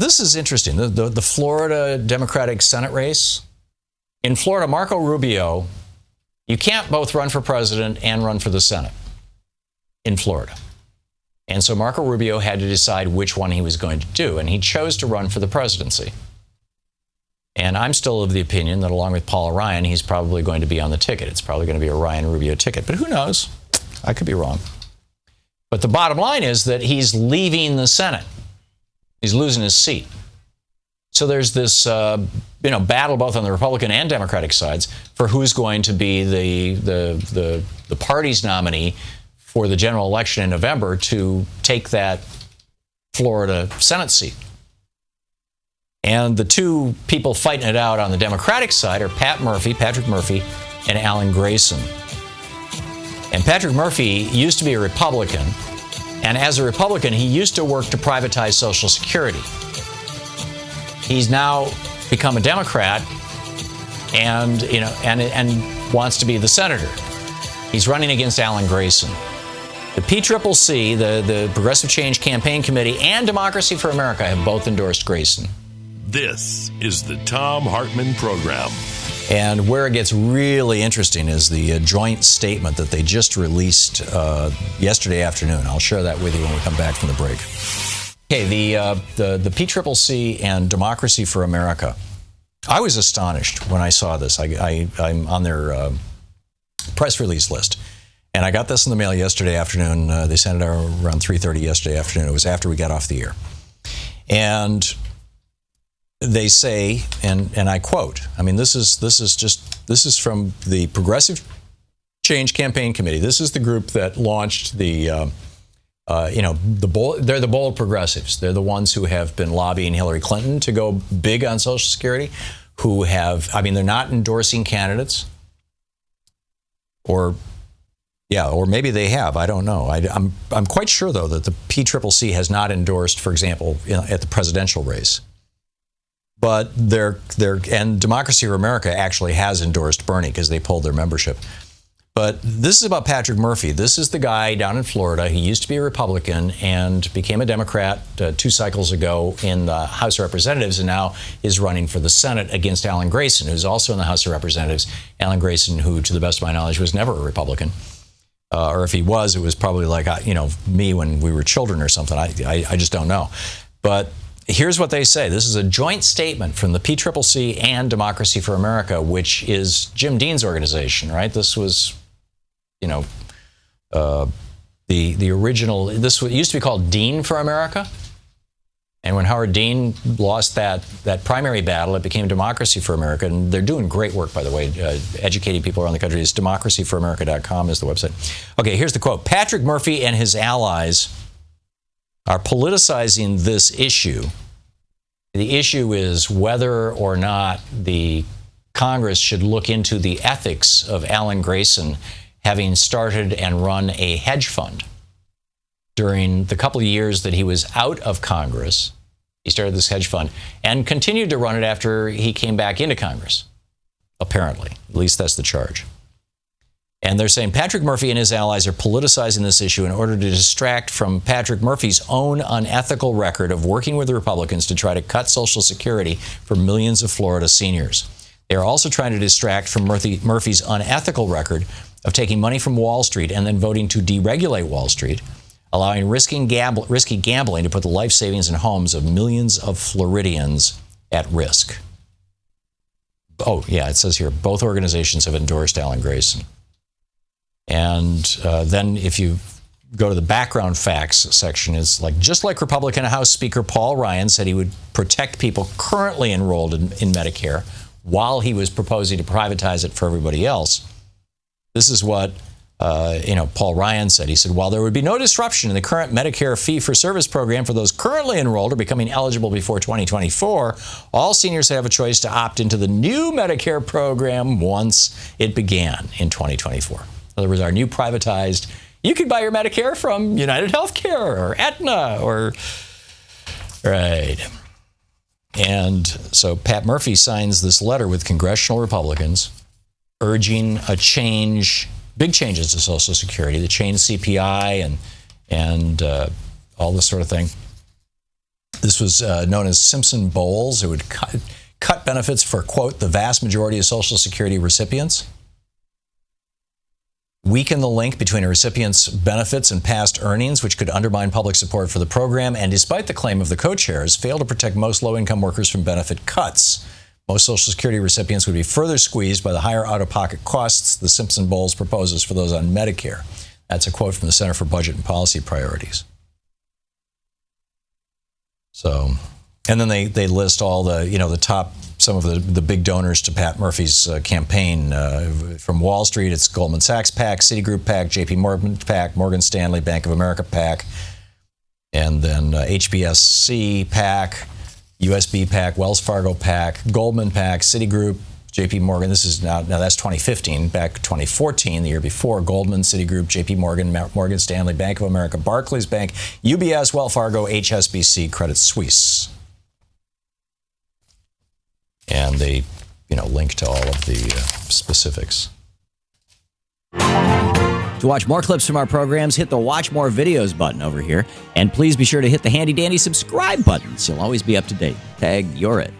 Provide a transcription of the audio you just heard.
this is interesting. The Florida Democratic Senate race. In Florida, Marco Rubio, you can't both run for president and run for the Senate in Florida. And so Marco Rubio had to decide which one he was going to do, and he chose to run for the presidency. And I'm still of the opinion that along with Paul Ryan, he's probably going to be on the ticket. It's probably going to be a Ryan Rubio ticket, but who knows? I could be wrong. But the bottom line is that he's leaving the Senate. He's losing his seat. So there's this battle both on the Republican and Democratic sides for who's going to be the party's nominee for the general election in November to take that Florida Senate seat. And the two people fighting it out on the Democratic side are Patrick Murphy, and Alan Grayson. And Patrick Murphy used to be a Republican, and as a Republican, he used to work to privatize Social Security. He's now become a Democrat and wants to be the senator. He's running against Alan Grayson. The PCCC, the Progressive Change Campaign Committee, and Democracy for America have both endorsed Grayson. This is the Thom Hartmann Program. And where it gets really interesting is the joint statement that they just released yesterday afternoon. I'll share that with you when we come back from the break. Okay, the PCCC and Democracy for America. I was astonished when I saw this. I'm on their press release list. And I got this in the mail yesterday afternoon. They sent it around 3:30 yesterday afternoon. It was after we got off the air. And they say, and I quote, I mean, this is from the Progressive Change Campaign Committee. This is the group that launched they're the bold progressives. They're the ones who have been lobbying Hillary Clinton to go big on Social Security, they're not endorsing candidates, or maybe they have. I don't know. I'm quite sure, though, that the PCCC has not endorsed, for example, at the presidential race. But and Democracy for America actually has endorsed Bernie because they pulled their membership. But this is about Patrick Murphy. This is the guy down in Florida. He used to be a Republican and became a Democrat 2 cycles ago in the House of Representatives, and now is running for the Senate against Alan Grayson, who's also in the House of Representatives. Alan Grayson, who, to the best of my knowledge, was never a Republican. Or if he was, it was probably like, me when we were children or something. I just don't know. But here's what they say. This is a joint statement from the PCCC and Democracy for America, which is Jim Dean's organization, right? This was, the original. This used to be called Dean for America. And when Howard Dean lost that primary battle, it became Democracy for America. And they're doing great work, by the way, educating people around the country. It's democracyforamerica.com is the website. Okay, here's the quote. Patrick Murphy and his allies are politicizing this issue. The issue is whether or not the Congress should look into the ethics of Alan Grayson having started and run a hedge fund. During the couple of years that he was out of Congress, he started this hedge fund and continued to run it after he came back into Congress, apparently. At least that's the charge. And they're saying Patrick Murphy and his allies are politicizing this issue in order to distract from Patrick Murphy's own unethical record of working with the Republicans to try to cut Social Security for millions of Florida seniors. They are also trying to distract from Murphy's unethical record of taking money from Wall Street and then voting to deregulate Wall Street, allowing risky gambling to put the life savings and homes of millions of Floridians at risk. Oh, yeah, it says here, both organizations have endorsed Alan Grayson. And then if you go to the background facts section, it's like, just like Republican House Speaker Paul Ryan said he would protect people currently enrolled in Medicare while he was proposing to privatize it for everybody else. This is what Paul Ryan said. He said, while there would be no disruption in the current Medicare fee-for-service program for those currently enrolled or becoming eligible before 2024, all seniors have a choice to opt into the new Medicare program once it began in 2024. In other words, our new privatized, you could buy your Medicare from United Healthcare or Aetna or, right. And so Pat Murphy signs this letter with congressional Republicans urging a change, big changes to Social Security, the change CPI and all this sort of thing. This was known as Simpson Bowles. It would cut benefits for, quote, the vast majority of Social Security recipients, weaken the link between a recipient's benefits and past earnings, which could undermine public support for the program, and despite the claim of the co-chairs, fail to protect most low-income workers from benefit cuts. Most Social Security recipients would be further squeezed by the higher out-of-pocket costs the Simpson Bowles proposes for those on Medicare. That's a quote from the Center for Budget and Policy Priorities. So, and then they list all the, the top, some of the big donors to Pat Murphy's campaign. From Wall Street, it's Goldman Sachs PAC, Citigroup PAC, JP Morgan PAC, Morgan Stanley, Bank of America PAC, and then HBSC PAC, USB PAC, Wells Fargo PAC, Goldman PAC, Citigroup, JP Morgan. This is now that's 2015. Back 2014, the year before, Goldman, Citigroup, JP Morgan, Morgan Stanley, Bank of America, Barclays Bank, UBS, Wells Fargo, HSBC, Credit Suisse. And they, link to all of the specifics. To watch more clips from our programs, hit the Watch More Videos button over here. And please be sure to hit the handy-dandy subscribe button so you'll always be up to date. Tag, you're it.